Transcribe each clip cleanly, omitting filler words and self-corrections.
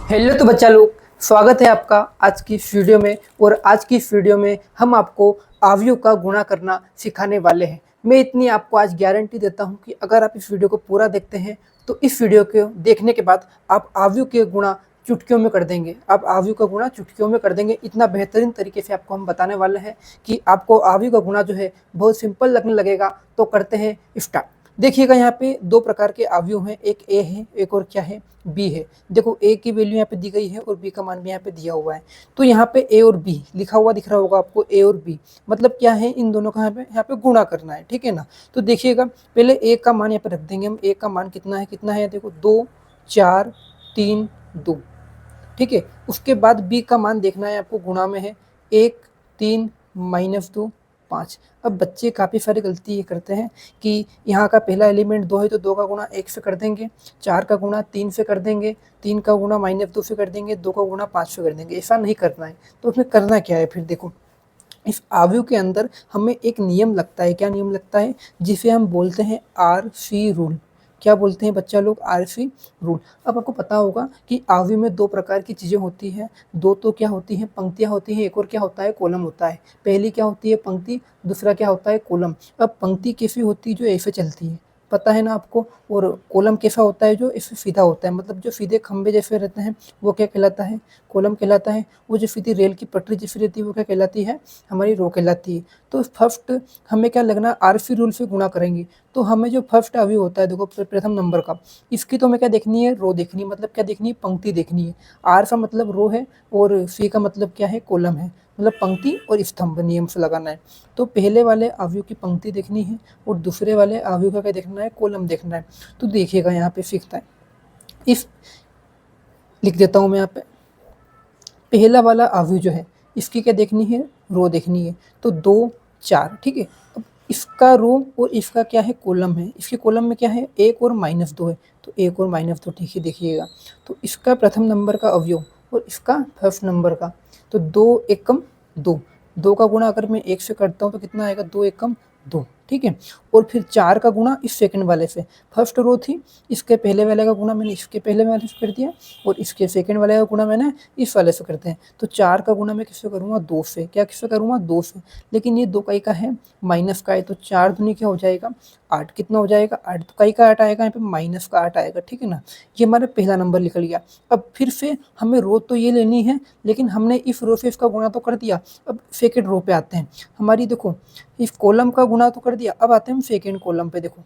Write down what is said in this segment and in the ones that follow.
Hello तो बच्चा लोग, स्वागत है आपका आज की इस वीडियो में। और आज की इस वीडियो में हम आपको अवयव का गुणा करना सिखाने वाले हैं। मैं इतनी आपको आज गारंटी देता हूं कि अगर आप इस वीडियो को पूरा देखते हैं तो इस वीडियो को देखने के बाद आप अवयव के गुणा चुटकियों में कर देंगे। आप अवयव का गुणा चुटकियों में कर देंगे। इतना बेहतरीन तरीके से आपको हम बताने वाले हैं कि आपको अवयव का गुणा जो है बहुत सिंपल लगने लगेगा। तो करते हैं स्टार्ट। देखिएगा यहाँ पे दो प्रकार के अवयव हैं, एक ए है, एक और क्या है, बी है। देखो ए की वैल्यू यहाँ पे दी गई है और बी का मान भी यहाँ पे दिया हुआ है। तो यहाँ पे ए और बी लिखा हुआ दिख रहा होगा आपको, ए और बी मतलब क्या है, इन दोनों का यहाँ पे गुणा करना है, ठीक है ना। तो देखिएगा पहले ए का मान यहाँ पे रख देंगे हम। ए का मान कितना है, देखो 2 4 3 2, ठीक है। उसके बाद बी का मान देखना है आपको, गुणा में है 1 3 -2 5। अब बच्चे काफ़ी सारी गलती ये करते हैं कि यहाँ का पहला एलिमेंट 2 है तो 2 का गुणा 1 से कर देंगे, 4 का गुणा 3 से कर देंगे, 3 का गुणा -2 से कर देंगे, 2 का गुणा 5 से कर देंगे। ऐसा नहीं करना है। तो उसमें करना क्या है फिर, देखो इस अवयव के अंदर हमें एक नियम लगता है। क्या नियम लगता है? जिसे हम बोलते हैं RC रूल। क्या बोलते हैं बच्चा लोग? RC rule. अब आपको पता होगा कि अवयव में दो प्रकार की चीज़ें होती हैं। दो तो क्या होती हैं, पंक्तियाँ होती हैं, एक और क्या होता है, कॉलम होता है। पहली क्या होती है, पंक्ति, दूसरा क्या होता है, कॉलम। अब पंक्ति कैसी होती है, जो ऐसे चलती है, पता है ना आपको। और कॉलम कैसा होता है, जो इससे सीधा होता है, मतलब जो सीधे खंबे जैसे रहते हैं वो क्या कहलाता है, कॉलम कहलाता है। वो जो सीधी रेल की पटरी जैसी रहती है वो क्या कहलाती है, हमारी रो कहलाती है। तो फर्स्ट हमें क्या लगना, RC रूल से गुणा करेंगे। तो हमें जो फर्स्ट अवयव होता है, देखो प्रथम नंबर का, इसकी तो हमें क्या देखनी है, रो देखनी है, मतलब क्या देखनी है, पंक्ति देखनी है। R का मतलब रो है और C का मतलब क्या है, कॉलम है, मतलब पंक्ति और स्तंभ नियम से लगाना है। तो पहले वाले अवयव की पंक्ति देखनी है और दूसरे वाले अवयव का क्या देखना है, कॉलम देखना है। तो देखिएगा यहाँ पे सीखता है, इस लिख देता हूँ मैं यहाँ पे। पहला वाला अवयव जो है इसकी क्या देखनी है, रो देखनी है। तो 2 4, ठीक है। अब इसका रो और इसका क्या है, कॉलम है। इसके कॉलम में क्या है, 1 और -2 है। तो 1 और -2, ठीक है। देखिएगा तो इसका प्रथम नंबर का अवयव और इसका फर्स्ट नंबर का, तो 2 एकम 2। 2 का गुणा अगर मैं 1 से करता हूँ तो कितना आएगा, 2 एकम 2, ठीक है। और फिर 4 का गुणा इस सेकंड वाले से, फर्स्ट रो थी, इसके पहले वाले का गुणा मैंने इसके पहले वाले से कर दिया और इसके सेकंड वाले का गुणा मैंने इस वाले से करते हैं। तो 4 का गुणा मैं किससे करूँगा, 2 से। क्या किससे करूँगा, 2 से। लेकिन ये 2 कई का है, माइनस का है, तो 4 दूनी क्या हो जाएगा, 8। कितना हो जाएगा, 8। तो कई का 8 आएगा, यहाँ पे माइनस का 8 आएगा, ठीक है ना। ये हमारा पहला नंबर निकल गया। अब फिर से हमें रो तो ये लेनी है, लेकिन हमने इस रो से इसका गुणा तो कर दिया। अब सेकेंड रो पे आते हैं हमारी, देखो इस कॉलम का गुणा तो कर दिया। अब आते हैं हम सेकेंड कॉलम पे। देखो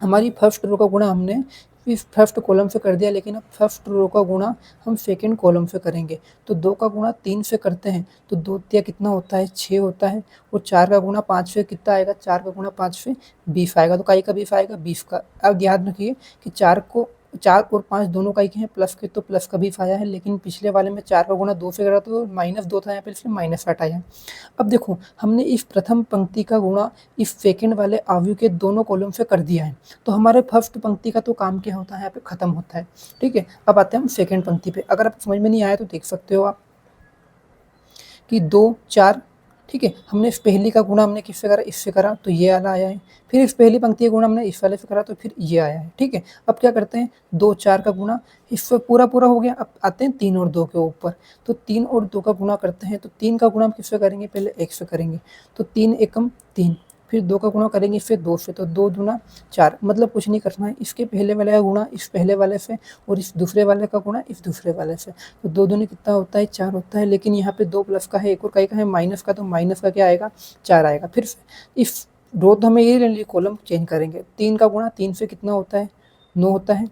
हमारी फर्स्ट रो का गुणा हमने इस फर्स्ट कॉलम से कर दिया, लेकिन अब फर्स्ट रो का गुणा हम सेकंड कॉलम से करेंगे। तो 2 का गुणा 3 से करते हैं तो 2 तिया कितना होता है, 6 होता है। और 4 का गुणा 5 से कितना आएगा, 4 का गुणा 5 से 20 आएगा। तो काई का 20 आएगा, 20 का। अब याद रखिए कि 4 और 5 दोनों का ही हैं, प्लस के तो प्लस का 20 आया है। लेकिन पिछले वाले में 4 का गुणा 2 से करा तो -2 था यहाँ पे, इसलिए -8 आया। अब देखो हमने इस प्रथम पंक्ति का गुणा इस सेकंड वाले अवयव के दोनों कॉलम से कर दिया है। तो हमारे फर्स्ट पंक्ति का तो काम क्या होता है, यहाँ पे खत्म होता है, ठीक है। अब आते हैं हम सेकंड पंक्ति पे। अगर आप समझ में नहीं आया तो देख सकते हो आप कि 2 4, ठीक है। हमने इस पहली का गुणा हमने किससे करा, इससे करा, तो ये वाला आया है। फिर इस पहली पंक्ति का गुणा हमने इस वाले से करा तो फिर ये आया है, ठीक है। अब क्या करते हैं, 2 4 का गुणा इससे पूरा हो गया। अब आते हैं 3 और 2 के ऊपर। तो 3 और 2 का गुणा करते हैं। तो 3 का गुणा हम किससे करेंगे, पहले 1 से करेंगे। तो 3 एकम 3, फिर 2 का गुणा करेंगे इससे 2 से, तो 2 दूना 4। मतलब कुछ नहीं करना है, इसके पहले वाले का गुणा इस पहले वाले से और इस दूसरे वाले का गुणा इस दूसरे वाले से। तो 2 दूनी कितना होता है, 4 होता है। लेकिन यहाँ पे 2 प्लस का है, एक और कई का है माइनस का, तो माइनस का क्या आएगा, 4 आएगा। फिर से इस रो तो हमें ये लेने लिए कॉलम चेंज करेंगे। 3 का गुणा 3 से कितना होता है, 9 होता है,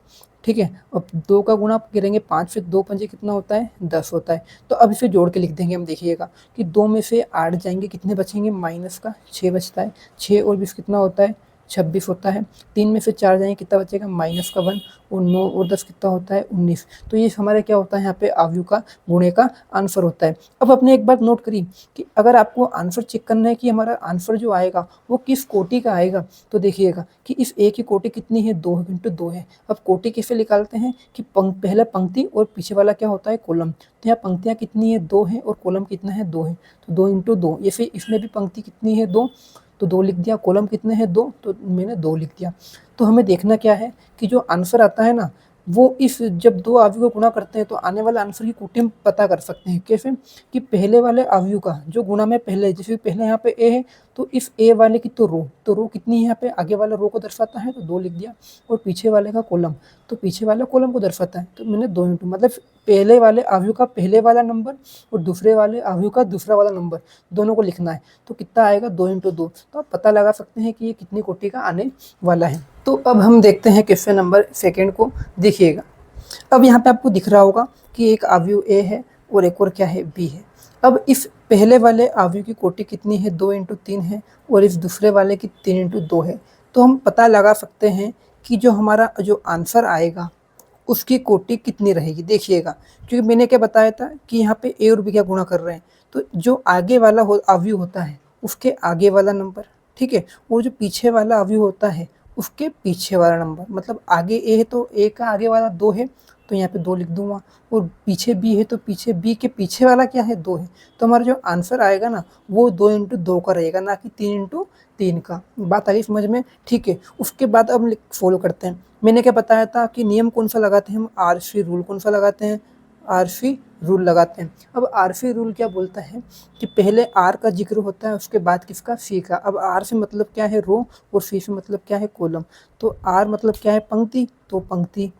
ठीक है। अब 2 का गुणा करेंगे 5 से, 2 पंजे कितना होता है, 10 होता है। तो अब इसे जोड़ के लिख देंगे हम। देखिएगा कि 2 में से 8 जाएंगे, कितने बचेंगे, माइनस का 6 बचता है। 6 और 20 कितना होता है, 26 होता है। 3 में से 4 जाएंगे, कितना बचेगा, माइनस का 1। और 9 और 10 कितना होता है, 19। तो ये हमारे क्या होता है, यहाँ पे अवयव का गुणे का आंसर होता है। अब अपने एक बात नोट करिए कि अगर आपको आंसर चेक करना है कि हमारा आंसर जो आएगा वो किस कोटि का आएगा, तो देखिएगा कि इस ए की कोटि कितनी है, 2 × 2 है। अब कोटि कैसे निकालते हैं कि पहला पंक्ति और पीछे वाला क्या होता है, कॉलम। तो यहाँ पंक्तियाँ कितनी है, 2 है, और कॉलम कितना है, 2 है। तो 2 × 2, ये फिर इसमें भी पंक्ति कितनी है, 2, तो 2 लिख दिया। कॉलम कितने हैं, 2, तो मैंने 2 लिख दिया। तो हमें देखना क्या है कि जो आंसर आता है ना, वो इस जब दो अवयव को गुणा करते हैं तो आने वाले आंसर की कोटि हम पता कर सकते हैं। कैसे? कि पहले वाले अवयव का जो गुणा में पहले, जैसे पहले यहाँ पे ए है तो इस ए वाले की तो रो कितनी है यहाँ पे, आगे वाला रो को दर्शाता है तो 2 लिख दिया, और पीछे वाले का कॉलम तो पीछे वाले कॉलम को दर्शाता है तो मैंने 2 इंटू, मतलब पहले वाले अवयव का पहले वाला नंबर और दूसरे वाले अवयव का दूसरा वाला नंबर दोनों को लिखना है तो कितना आएगा 2 इंटू 2। तो आप पता लगा सकते हैं कि ये कितनी कोटि का आने वाला है। तो अब हम देखते हैं क्वेश्चन नंबर सेकेंड को। देखिएगा, अब यहाँ पे आपको दिख रहा होगा कि एक अवयव ए है और एक और क्या है, बी है। अब इस पहले वाले अवयव की कोटि कितनी है, 2 इंटू 3 है, और इस दूसरे वाले की 3 इंटू 2 है। तो हम पता लगा सकते हैं कि जो हमारा जो आंसर आएगा उसकी कोटि कितनी रहेगी। देखिएगा, क्योंकि मैंने क्या बताया था कि यहाँ पे ए और बी क्या गुणा कर रहे हैं, तो जो आगे वाला अवयव होता है उसके आगे वाला नंबर, ठीक है, और जो पीछे वाला अवयव होता है उसके पीछे वाला नंबर, मतलब आगे ए है तो ए का आगे वाला 2 है तो यहाँ पे 2 लिख दूंगा, और पीछे बी है तो पीछे बी के पीछे वाला क्या है, 2 है। तो हमारा जो आंसर आएगा ना वो 2 इंटू 2 का रहेगा, ना कि 3 इंटू 3 का। बात आ गई समझ में? ठीक है, उसके बाद अब फॉलो करते हैं। मैंने क्या बताया था कि नियम कौन सा लगाते हैं हम, आरफी रूल। कौन सा लगाते हैं? आरफी रूल लगाते हैं। अब आरफी रूल क्या बोलता है कि पहले आर का जिक्र होता है उसके बाद किसका, सी का। अब आर से मतलब क्या है, रो, और सी से मतलब क्या है, कॉलम। तो आर मतलब क्या है, पंक्ति, तो पंक्ति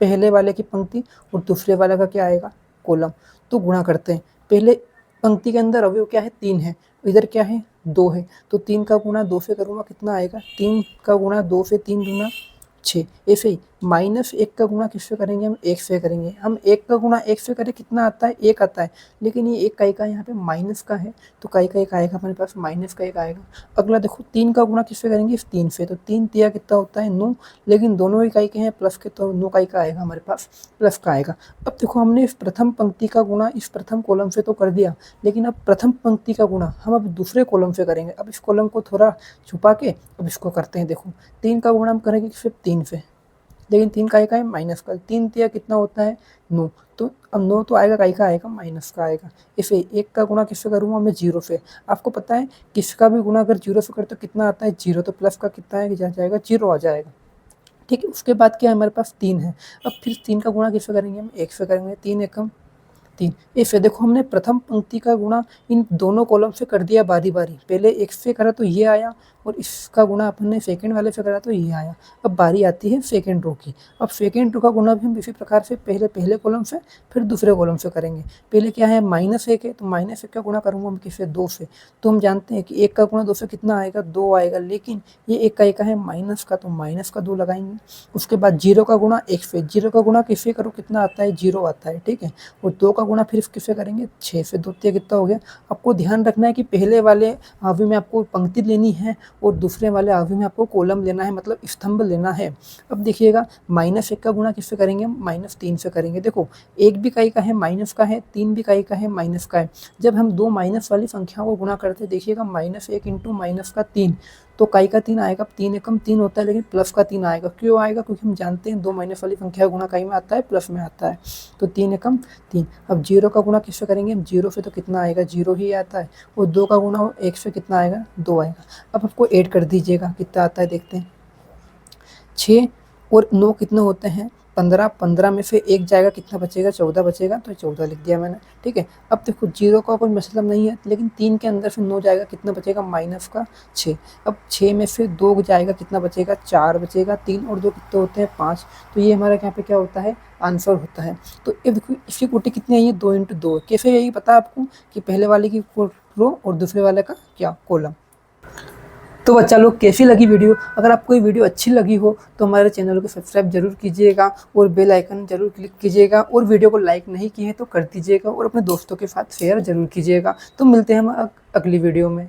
पहले वाले की पंक्ति और दूसरे वाले का क्या आएगा, कॉलम। तो गुणा करते हैं। पहले पंक्ति के अंदर अवयव क्या है, 3 है, इधर क्या है, 2 है, तो 3 का गुणा 2 से करूँगा कितना आएगा, 3 का गुणा 2 से, 3 दूना 6। ऐसे ही -1 का गुणा किससे करेंगे, हम 1 से करेंगे। हम 1 का गुणा 1 से करें कितना आता है, 1 आता है, लेकिन ये 1 का एक यहाँ पे माइनस का है तो का एक आएगा हमारे पास, माइनस का 1 आएगा। अगला देखो, 3 का गुणा किससे करेंगे, 3 से, तो 3 तिया कितना होता है, 9, लेकिन दोनों इकाई के हैं प्लस के, तो 9 का 1 आएगा हमारे पास, प्लस का आएगा। अब देखो, हमने इस प्रथम पंक्ति का गुणा इस प्रथम कॉलम से तो कर दिया, लेकिन अब प्रथम पंक्ति का गुणा हम अब दूसरे कॉलम से करेंगे। अब इस कॉलम को थोड़ा छुपा के अब इसको करते हैं। देखो, 3 का गुणा हम करेंगे सिर्फ 3 से, लेकिन 3 का है माइनस का, 3 तिया कितना होता है, 9, तो अब 9 तो आएगा, का आएगा, माइनस का आएगा। इसे 1 का गुणा किससे करूँगा मैं, 0 से। आपको पता है किसका भी गुणा अगर 0 से करते तो कितना आता है, 0, तो प्लस का कितना है, जाएगा 0 आ जाएगा। ठीक है, उसके बाद क्या है, हमारे पास 3 है। अब फिर 3 का गुणा किससे करेंगे, हम 1 से करेंगे, 3 एकम 3। ऐसे देखो, हमने प्रथम पंक्ति का गुणा इन दोनों कॉलम से कर दिया बारी बारी। पहले 1 से करा तो ये आया, और इसका गुणा अपन ने सेकंड वाले से करा तो ये आया। अब बारी आती है सेकंड रो की। अब सेकंड रो का गुणा भी हम इसी प्रकार से पहले कॉलम से फिर दूसरे कॉलम से करेंगे। पहले क्या है, -1 है, तो -1 का गुणा करूँगा मैं किससे, 2 से। तो हम जानते हैं कि 1 का गुणा 2 से कितना आएगा, 2 आएगा, लेकिन ये 1 का है माइनस का, तो माइनस का 2 लगाएंगे। उसके बाद 0 का गुणा 1 से, 0 का गुणा किससे करो, कितना आता है, 0 आता है, ठीक है। और 2 का गुणा फिर किससे करेंगे, 6 से, 2 तिया कितना हो गया। आपको ध्यान रखना है कि पहले वाले अवयव में आपको पंक्ति लेनी है और दूसरे वाले अवयव में आपको कॉलम लेना है, मतलब स्तंभ लेना है। अब देखिएगा, -1 का गुणा किससे करेंगे हम, -3 से करेंगे। देखो, 1 भी इकाई का है, माइनस का है, 3 भी इकाई का है, माइनस का है। जब हम 2 माइनस वाली संख्याओं को गुणा करते हैं, देखिएगा, -1 इंटू -3, तो काई का 3 आएगा, 3 एकम 3 होता है, लेकिन प्लस का 3 आएगा। क्यों आएगा, क्योंकि हम जानते हैं 2 माइनस वाली संख्या का गुणा काई में आता है, प्लस में आता है, तो 3 एकम 3। अब 0 का गुणा किससे करेंगे हम, 0 से, तो कितना आएगा, 0 ही आता है, और 2 का गुणा 1 से कितना आएगा, 2 आएगा। अब आपको ऐड कर दीजिएगा, कितना आता है देखते हैं, 6 और 9 कितने होते हैं, 15, 15 में से 1 जाएगा, कितना बचेगा, 14 बचेगा, तो 14 लिख दिया मैंने, ठीक है। अब देखो, 0 का कोई मतलब नहीं है, लेकिन 3 के अंदर से 9 जाएगा, कितना बचेगा, -6। अब 6 में से 2 जाएगा, कितना बचेगा, 4 बचेगा, 3 और 2 कितने होते हैं, 5। तो ये हमारे यहाँ पे क्या होता है, आंसर होता है। तो ये देखो, इसकी कोटि कितनी आई है, 2 इंटू 2। कैसे, यही पता है आपको कि पहले वाले की रो और दूसरे वाले का क्या, कॉलम। तो बच्चा लोग, कैसी लगी वीडियो? अगर आपको ये वीडियो अच्छी लगी हो तो हमारे चैनल को सब्सक्राइब जरूर कीजिएगा और बेल आइकन जरूर क्लिक कीजिएगा, और वीडियो को लाइक नहीं किए तो कर दीजिएगा, और अपने दोस्तों के साथ शेयर जरूर कीजिएगा। तो मिलते हैं हम अगली वीडियो में।